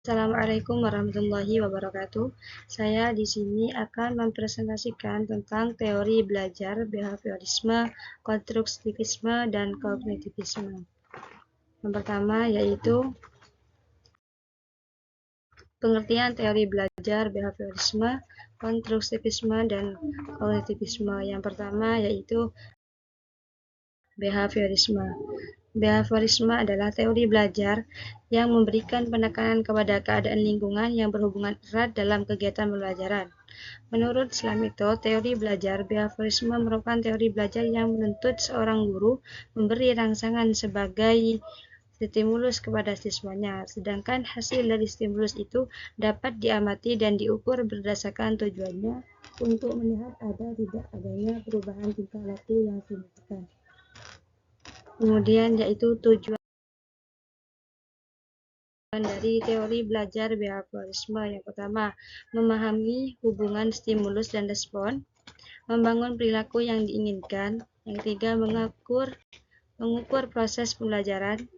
Assalamualaikum warahmatullahi wabarakatuh. Saya di sini akan mempresentasikan tentang teori belajar, behaviorisme, konstruktivisme, dan kognitivisme. Yang pertama yaitu pengertian teori belajar, behaviorisme, konstruktivisme, dan kognitivisme. Yang pertama yaitu behaviorisme. Behaviorisme adalah teori belajar yang memberikan penekanan kepada keadaan lingkungan yang berhubungan erat dalam kegiatan pembelajaran. Menurut Slamito, teori belajar behaviorisme merupakan teori belajar yang menuntut seorang guru memberi rangsangan sebagai stimulus kepada siswanya, sedangkan hasil dari stimulus itu dapat diamati dan diukur berdasarkan tujuannya untuk melihat ada tidak adanya perubahan tingkah laku yang signifikan. Kemudian yaitu tujuan dari teori belajar behaviorisme. Yang pertama, memahami hubungan stimulus dan respon, membangun perilaku yang diinginkan. Yang ketiga, mengukur proses pembelajaran.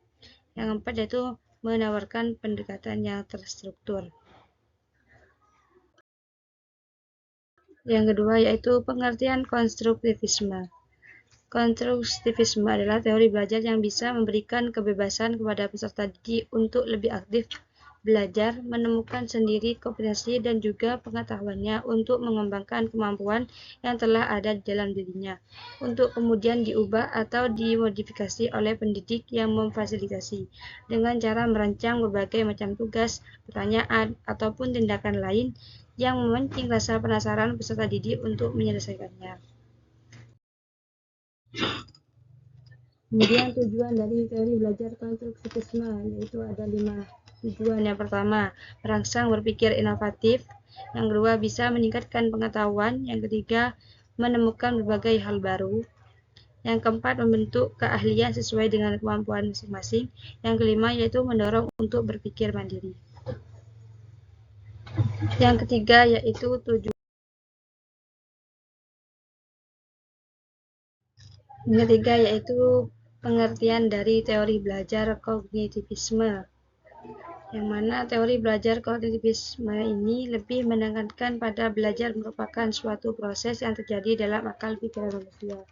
Yang keempat yaitu menawarkan pendekatan yang terstruktur. Yang kedua yaitu pengertian konstruktivisme. Konstruktivisme adalah teori belajar yang bisa memberikan kebebasan kepada peserta didik untuk lebih aktif belajar, menemukan sendiri kompetensi dan juga pengetahuannya untuk mengembangkan kemampuan yang telah ada di dalam dirinya, untuk kemudian diubah atau dimodifikasi oleh pendidik yang memfasilitasi, dengan cara merancang berbagai macam tugas, pertanyaan, ataupun tindakan lain yang memancing rasa penasaran peserta didik untuk menyelesaikannya. Kemudian tujuan dari teori belajar konstruktivisme yaitu ada 5 tujuan. Yang pertama, merangsang berpikir inovatif. Yang kedua, bisa meningkatkan pengetahuan. Yang ketiga, menemukan berbagai hal baru. Yang keempat, membentuk keahlian sesuai dengan kemampuan masing-masing. Yang kelima, yaitu mendorong untuk berpikir mandiri. Yang ketiga, yaitu tujuan. Yang ketiga, yaitu pengertian dari teori belajar kognitivisme, yang mana teori belajar kognitivisme ini lebih menekankan pada belajar merupakan suatu proses yang terjadi dalam akal pikiran manusia.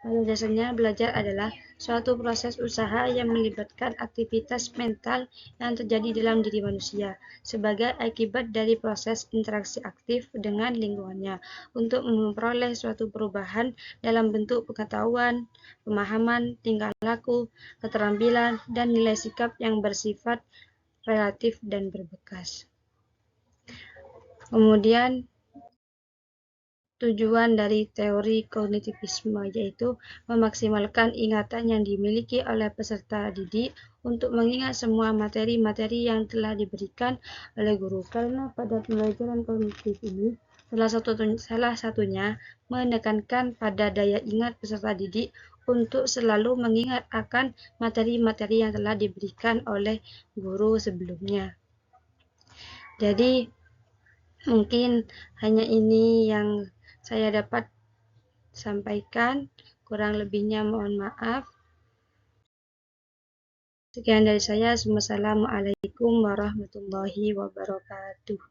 Pada dasarnya, belajar adalah suatu proses usaha yang melibatkan aktivitas mental yang terjadi dalam diri manusia sebagai akibat dari proses interaksi aktif dengan lingkungannya untuk memperoleh suatu perubahan dalam bentuk pengetahuan, pemahaman, tingkah laku, keterampilan, dan nilai sikap yang bersifat relatif dan berbekas. Kemudian tujuan dari teori kognitivisme yaitu memaksimalkan ingatan yang dimiliki oleh peserta didik untuk mengingat semua materi-materi yang telah diberikan oleh guru. Karena pada pembelajaran kognitif ini salah satunya menekankan pada daya ingat peserta didik untuk selalu mengingat akan materi-materi yang telah diberikan oleh guru sebelumnya. Jadi mungkin hanya ini yang saya dapat sampaikan, kurang lebihnya mohon maaf. Sekian dari saya. Wassalamualaikum warahmatullahi wabarakatuh.